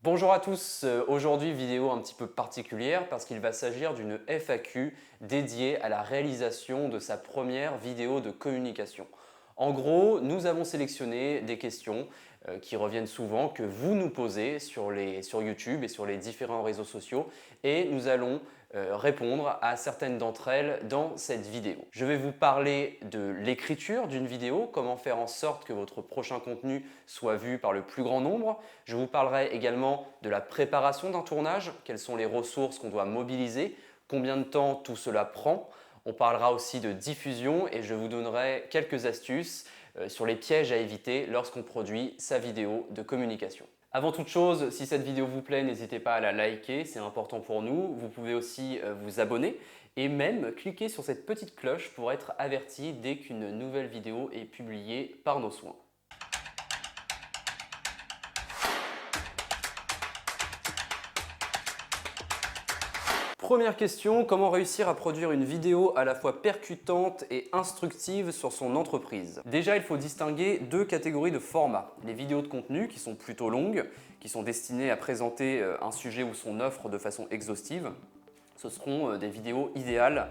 Bonjour à tous, aujourd'hui vidéo un petit peu particulière parce qu'il va s'agir d'une FAQ dédiée à la réalisation de sa première vidéo de communication. En gros, nous avons sélectionné des questions qui reviennent souvent, que vous nous posez sur YouTube et sur les différents réseaux sociaux et nous allons répondre à certaines d'entre elles dans cette vidéo. Je vais vous parler de l'écriture d'une vidéo, comment faire en sorte que votre prochain contenu soit vu par le plus grand nombre. Je vous parlerai également de la préparation d'un tournage, quelles sont les ressources qu'on doit mobiliser, combien de temps tout cela prend. On parlera aussi de diffusion et je vous donnerai quelques astuces sur les pièges à éviter lorsqu'on produit sa vidéo de communication. Avant toute chose, si cette vidéo vous plaît, n'hésitez pas à la liker, c'est important pour nous. Vous pouvez aussi vous abonner et même cliquer sur cette petite cloche pour être averti dès qu'une nouvelle vidéo est publiée par nos soins. Première question, comment réussir à produire une vidéo à la fois percutante et instructive sur son entreprise? Déjà, il faut distinguer deux catégories de formats. Les vidéos de contenu qui sont plutôt longues, qui sont destinées à présenter un sujet ou son offre de façon exhaustive. Ce seront des vidéos idéales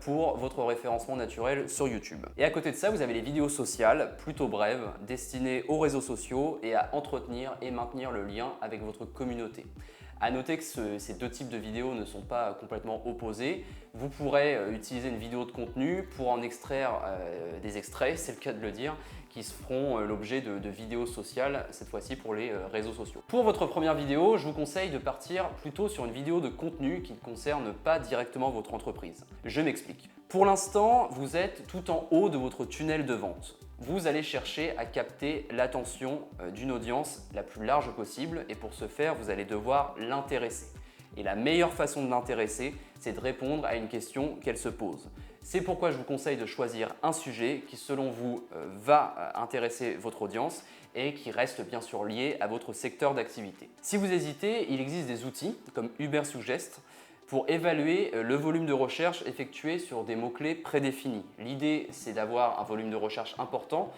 pour votre référencement naturel sur YouTube. Et à côté de ça, vous avez les vidéos sociales, plutôt brèves, destinées aux réseaux sociaux et à entretenir et maintenir le lien avec votre communauté. À noter que ces deux types de vidéos ne sont pas complètement opposés. Vous pourrez utiliser une vidéo de contenu pour en extraire des extraits, c'est le cas de le dire, qui se feront l'objet de vidéos sociales, cette fois-ci pour les réseaux sociaux. Pour votre première vidéo, je vous conseille de partir plutôt sur une vidéo de contenu qui ne concerne pas directement votre entreprise. Je m'explique. Pour l'instant, vous êtes tout en haut de votre tunnel de vente. Vous allez chercher à capter l'attention d'une audience la plus large possible et pour ce faire, vous allez devoir l'intéresser. Et la meilleure façon de l'intéresser, c'est de répondre à une question qu'elle se pose. C'est pourquoi je vous conseille de choisir un sujet qui, selon vous, va intéresser votre audience et qui reste bien sûr lié à votre secteur d'activité. Si vous hésitez, il existe des outils comme Ubersuggest pour évaluer le volume de recherche effectué sur des mots-clés prédéfinis. L'idée, c'est d'avoir un volume de recherche important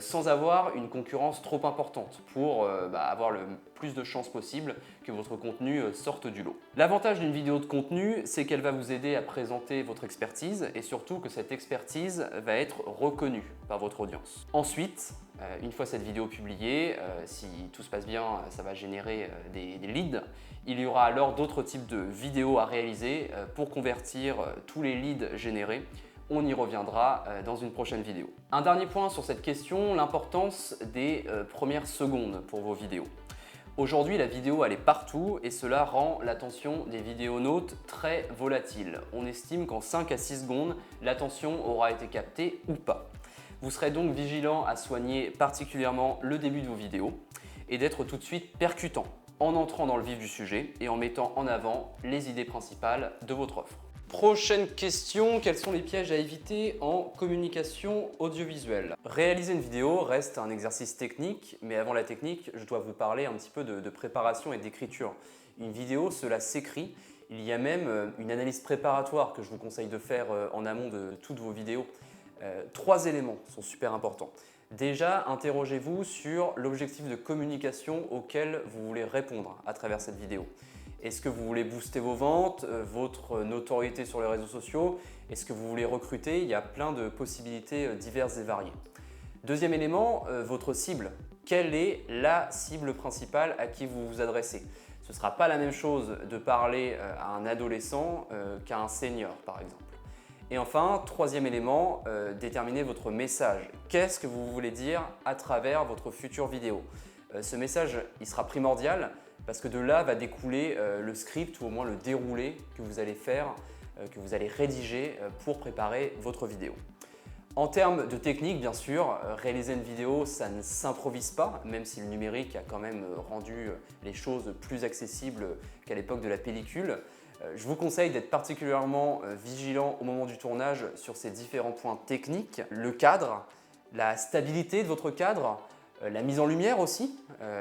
sans avoir une concurrence trop importante pour avoir le plus de chances possible que votre contenu sorte du lot. L'avantage d'une vidéo de contenu, c'est qu'elle va vous aider à présenter votre expertise et surtout que cette expertise va être reconnue par votre audience. Ensuite, une fois cette vidéo publiée, si tout se passe bien, ça va générer des leads. Il y aura alors d'autres types de vidéos à réaliser pour convertir tous les leads générés. On y reviendra dans une prochaine vidéo. Un dernier point sur cette question, l'importance des premières secondes pour vos vidéos. Aujourd'hui, la vidéo elle est partout et cela rend l'attention des vidéonautes très volatile. On estime qu'en 5 à 6 secondes, l'attention aura été captée ou pas. Vous serez donc vigilant à soigner particulièrement le début de vos vidéos et d'être tout de suite percutant en entrant dans le vif du sujet et en mettant en avant les idées principales de votre offre. Prochaine question, quels sont les pièges à éviter en communication audiovisuelle? Réaliser une vidéo reste un exercice technique, mais avant la technique, je dois vous parler un petit peu de préparation et d'écriture. Une vidéo, cela s'écrit. Il y a même une analyse préparatoire que je vous conseille de faire en amont de toutes vos vidéos. 3 éléments sont super importants. Déjà, interrogez-vous sur l'objectif de communication auquel vous voulez répondre à travers cette vidéo. Est-ce que vous voulez booster vos ventes, votre notoriété sur les réseaux sociaux? Est-ce que vous voulez recruter? Il y a plein de possibilités diverses et variées. Deuxième élément, votre cible. Quelle est la cible principale à qui vous vous adressez? Ce ne sera pas la même chose de parler à un adolescent qu'à un senior, par exemple. Et enfin, troisième élément, déterminez votre message. Qu'est-ce que vous voulez dire à travers votre future vidéo? Ce message, il sera primordial parce que de là va découler le script ou au moins le déroulé que vous allez faire, que vous allez rédiger pour préparer votre vidéo. En termes de technique, bien sûr, réaliser une vidéo, ça ne s'improvise pas, même si le numérique a quand même rendu les choses plus accessibles qu'à l'époque de la pellicule. Je vous conseille d'être particulièrement vigilant au moment du tournage sur ces différents points techniques. Le cadre, la stabilité de votre cadre, la mise en lumière aussi,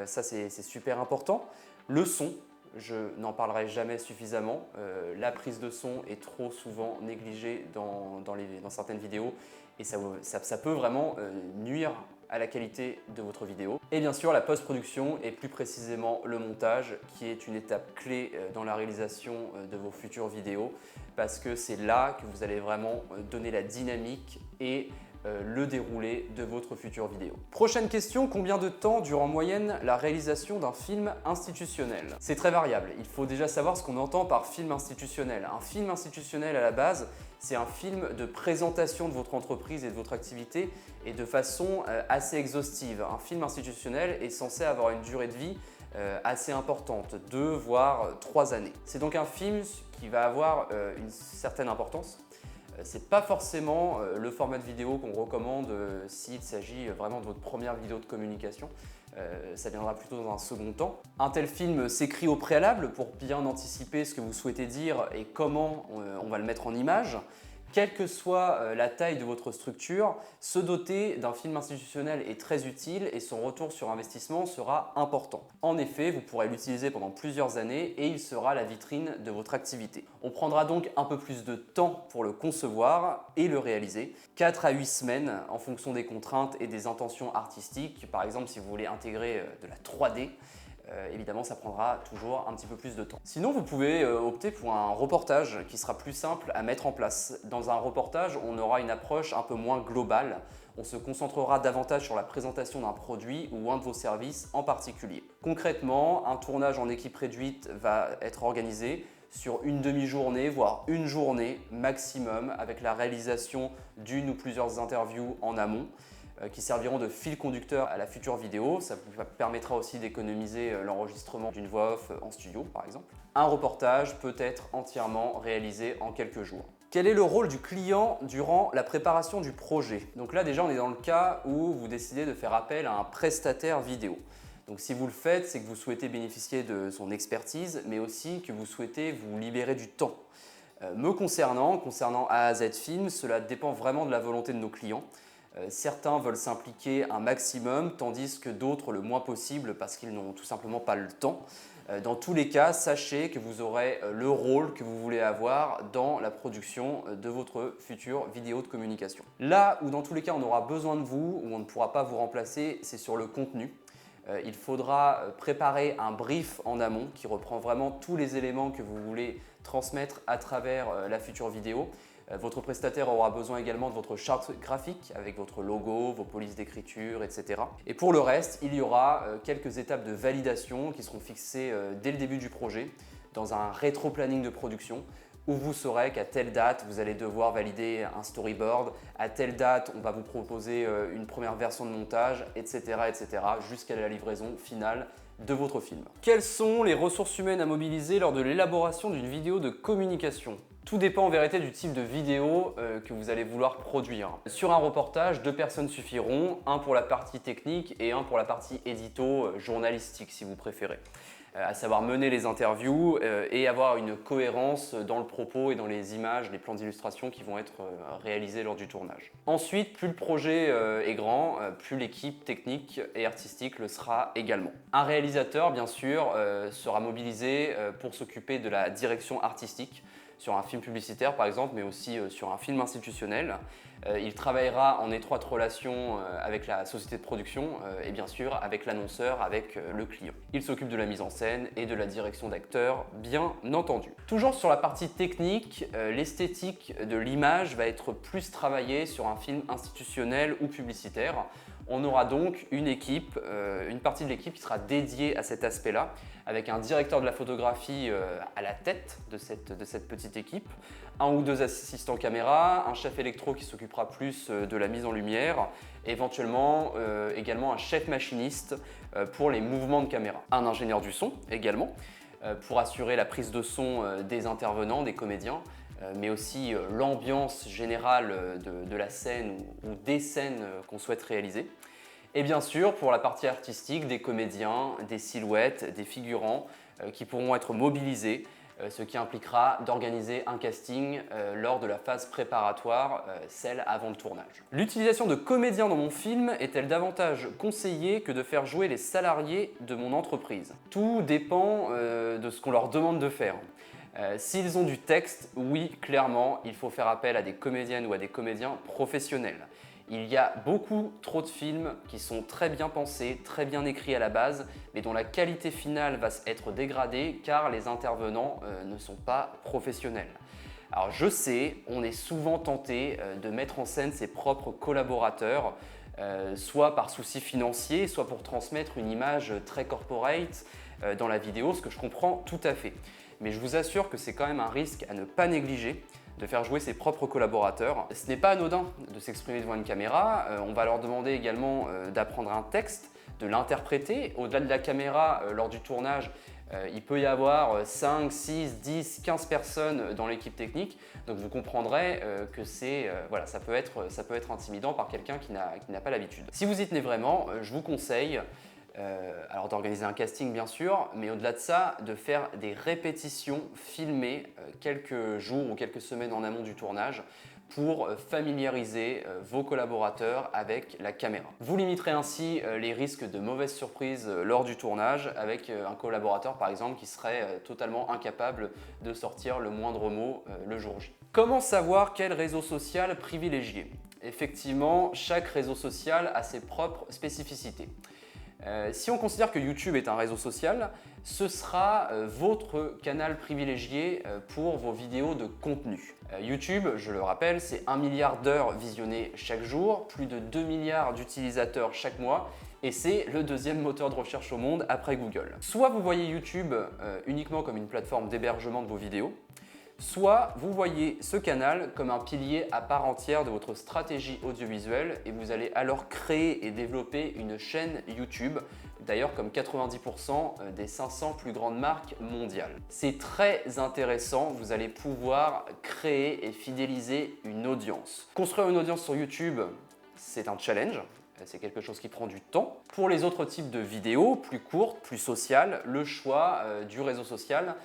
ça c'est super important. Le son, je n'en parlerai jamais suffisamment. La prise de son est trop souvent négligée dans certaines vidéos et ça peut vraiment nuire à la qualité de votre vidéo. Et bien sûr, la post-production et plus précisément le montage qui est une étape clé dans la réalisation de vos futures vidéos parce que c'est là que vous allez vraiment donner la dynamique et le déroulé de votre future vidéo. Prochaine question, combien de temps dure en moyenne la réalisation d'un film institutionnel? C'est très variable, il faut déjà savoir ce qu'on entend par film institutionnel. Un film institutionnel à la base, c'est un film de présentation de votre entreprise et de votre activité et de façon assez exhaustive. Un film institutionnel est censé avoir une durée de vie assez importante, 2 voire 3 années. C'est donc un film qui va avoir une certaine importance. C'est pas forcément le format de vidéo qu'on recommande s'il s'agit vraiment de votre première vidéo de communication. Ça viendra plutôt dans un second temps. Un tel film s'écrit au préalable pour bien anticiper ce que vous souhaitez dire et comment on va le mettre en image. Quelle que soit la taille de votre structure, se doter d'un film institutionnel est très utile et son retour sur investissement sera important. En effet, vous pourrez l'utiliser pendant plusieurs années et il sera la vitrine de votre activité. On prendra donc un peu plus de temps pour le concevoir et le réaliser, 4 à 8 semaines en fonction des contraintes et des intentions artistiques. Par exemple, si vous voulez intégrer de la 3D, évidemment, ça prendra toujours un petit peu plus de temps. Sinon, vous pouvez opter pour un reportage qui sera plus simple à mettre en place. Dans un reportage, on aura une approche un peu moins globale. On se concentrera davantage sur la présentation d'un produit ou un de vos services en particulier. Concrètement, un tournage en équipe réduite va être organisé sur une demi-journée, voire une journée maximum, avec la réalisation d'une ou plusieurs interviews en amont qui serviront de fil conducteur à la future vidéo. Ça vous permettra aussi d'économiser l'enregistrement d'une voix off en studio, par exemple. Un reportage peut être entièrement réalisé en quelques jours. Quel est le rôle du client durant la préparation du projet? Donc là, déjà, on est dans le cas où vous décidez de faire appel à un prestataire vidéo. Donc si vous le faites, c'est que vous souhaitez bénéficier de son expertise, mais aussi que vous souhaitez vous libérer du temps. Me concernant A à Z Film, cela dépend vraiment de la volonté de nos clients. Certains veulent s'impliquer un maximum, tandis que d'autres le moins possible parce qu'ils n'ont tout simplement pas le temps. Dans tous les cas, sachez que vous aurez le rôle que vous voulez avoir dans la production de votre future vidéo de communication. Là où dans tous les cas on aura besoin de vous, où on ne pourra pas vous remplacer, c'est sur le contenu. Il faudra préparer un brief en amont qui reprend vraiment tous les éléments que vous voulez transmettre à travers la future vidéo. Votre prestataire aura besoin également de votre charte graphique avec votre logo, vos polices d'écriture, etc. Et pour le reste, il y aura quelques étapes de validation qui seront fixées dès le début du projet dans un rétro-planning de production où vous saurez qu'à telle date, vous allez devoir valider un storyboard, à telle date, on va vous proposer une première version de montage, etc., etc., jusqu'à la livraison finale de votre film. Quelles sont les ressources humaines à mobiliser lors de l'élaboration d'une vidéo de communication? Tout dépend en vérité du type de vidéo que vous allez vouloir produire. Sur un reportage, 2 personnes suffiront, un pour la partie technique et un pour la partie édito journalistique si vous préférez. À savoir mener les interviews et avoir une cohérence dans le propos et dans les images, les plans d'illustration qui vont être réalisés lors du tournage. Ensuite, plus le projet est grand, plus l'équipe technique et artistique le sera également. Un réalisateur, bien sûr, sera mobilisé pour s'occuper de la direction artistique, sur un film publicitaire par exemple, mais aussi sur un film institutionnel. Il travaillera en étroite relation avec la société de production et bien sûr avec l'annonceur, avec le client. Il s'occupe de la mise en scène et de la direction d'acteurs, bien entendu. Toujours sur la partie technique, l'esthétique de l'image va être plus travaillée sur un film institutionnel ou publicitaire. On aura donc une équipe, une partie de l'équipe qui sera dédiée à cet aspect-là, avec un directeur de la photographie à la tête de cette petite équipe, 1 ou 2 assistants caméra, un chef électro qui s'occupera plus de la mise en lumière, éventuellement également un chef machiniste pour les mouvements de caméra, un ingénieur du son également, pour assurer la prise de son des intervenants, des comédiens, mais aussi l'ambiance générale de la scène ou des scènes qu'on souhaite réaliser. Et bien sûr, pour la partie artistique, des comédiens, des silhouettes, des figurants qui pourront être mobilisés, ce qui impliquera d'organiser un casting lors de la phase préparatoire, celle avant le tournage. L'utilisation de comédiens dans mon film est-elle davantage conseillée que de faire jouer les salariés de mon entreprise? Tout dépend de ce qu'on leur demande de faire. S'ils ont du texte, oui, clairement, il faut faire appel à des comédiennes ou à des comédiens professionnels. Il y a beaucoup trop de films qui sont très bien pensés, très bien écrits à la base, mais dont la qualité finale va être dégradée car les intervenants ne sont pas professionnels. Alors je sais, on est souvent tenté de mettre en scène ses propres collaborateurs, soit par souci financier, soit pour transmettre une image très corporate dans la vidéo, ce que je comprends tout à fait. Mais je vous assure que c'est quand même un risque à ne pas négliger de faire jouer ses propres collaborateurs. Ce n'est pas anodin de s'exprimer devant une caméra, on va leur demander également d'apprendre un texte, de l'interpréter. Au-delà de la caméra, lors du tournage, il peut y avoir 5, 6, 10, 15 personnes dans l'équipe technique, donc vous comprendrez que ça peut être intimidant par quelqu'un qui n'a pas l'habitude. Si vous y tenez vraiment, je vous conseille alors d'organiser un casting bien sûr, mais au-delà de ça, de faire des répétitions filmées quelques jours ou quelques semaines en amont du tournage pour familiariser vos collaborateurs avec la caméra. Vous limiterez ainsi les risques de mauvaises surprises lors du tournage avec un collaborateur par exemple qui serait totalement incapable de sortir le moindre mot le jour J. Comment savoir quel réseau social privilégier? Effectivement, chaque réseau social a ses propres spécificités. Si on considère que YouTube est un réseau social, ce sera votre canal privilégié pour vos vidéos de contenu. YouTube, je le rappelle, c'est 1 milliard d'heures visionnées chaque jour, plus de 2 milliards d'utilisateurs chaque mois et c'est le deuxième moteur de recherche au monde après Google. Soit vous voyez YouTube uniquement comme une plateforme d'hébergement de vos vidéos, soit vous voyez ce canal comme un pilier à part entière de votre stratégie audiovisuelle et vous allez alors créer et développer une chaîne YouTube, d'ailleurs comme 90% des 500 plus grandes marques mondiales. C'est très intéressant, vous allez pouvoir créer et fidéliser une audience. Construire une audience sur YouTube, c'est un challenge. C'est quelque chose qui prend du temps. Pour les autres types de vidéos, plus courtes, plus sociales, le choix du réseau social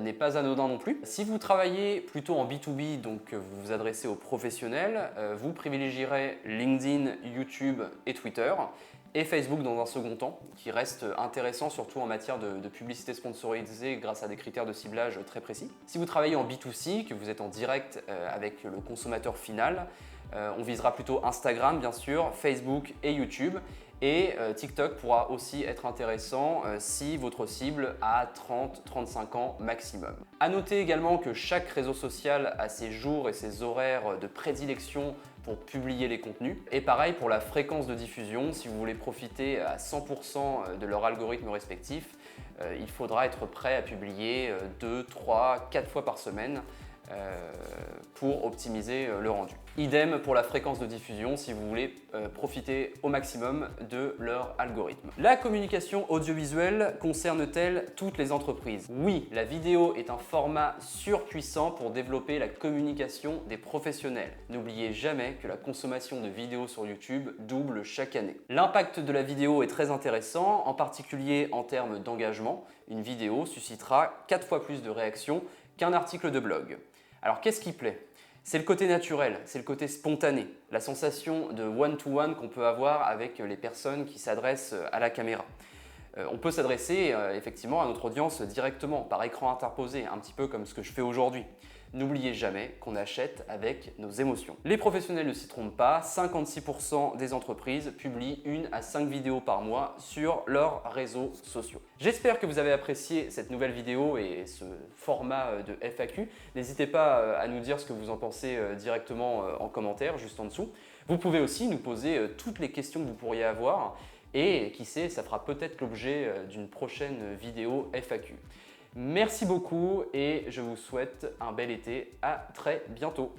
n'est pas anodin non plus. Si vous travaillez plutôt en B2B, donc vous vous adressez aux professionnels, vous privilégierez LinkedIn, YouTube et Twitter et Facebook dans un second temps, qui reste intéressant surtout en matière de publicité sponsorisée grâce à des critères de ciblage très précis. Si vous travaillez en B2C, que vous êtes en direct avec le consommateur final, on visera plutôt Instagram bien sûr, Facebook et YouTube. Et TikTok pourra aussi être intéressant si votre cible a 30-35 ans maximum. À noter également que chaque réseau social a ses jours et ses horaires de prédilection pour publier les contenus. Et pareil pour la fréquence de diffusion, si vous voulez profiter à 100% de leur algorithme respectif, il faudra être prêt à publier 2, 3, 4 fois par semaine pour optimiser le rendu. Idem pour la fréquence de diffusion si vous voulez profiter au maximum de leur algorithme. La communication audiovisuelle concerne-t-elle toutes les entreprises? Oui, la vidéo est un format surpuissant pour développer la communication des professionnels. N'oubliez jamais que la consommation de vidéos sur YouTube double chaque année. L'impact de la vidéo est très intéressant, en particulier en termes d'engagement. Une vidéo suscitera 4 fois plus de réactions qu'un article de blog. Alors qu'est-ce qui plaît? C'est le côté naturel, c'est le côté spontané, la sensation de one-to-one qu'on peut avoir avec les personnes qui s'adressent à la caméra. On peut s'adresser effectivement à notre audience directement, par écran interposé, un petit peu comme ce que je fais aujourd'hui. N'oubliez jamais qu'on achète avec nos émotions. Les professionnels ne s'y trompent pas, 56% des entreprises publient 1 à 5 vidéos par mois sur leurs réseaux sociaux. J'espère que vous avez apprécié cette nouvelle vidéo et ce format de FAQ. N'hésitez pas à nous dire ce que vous en pensez directement en commentaire, juste en dessous. Vous pouvez aussi nous poser toutes les questions que vous pourriez avoir et qui sait, ça fera peut-être l'objet d'une prochaine vidéo FAQ. Merci beaucoup et je vous souhaite un bel été. À très bientôt.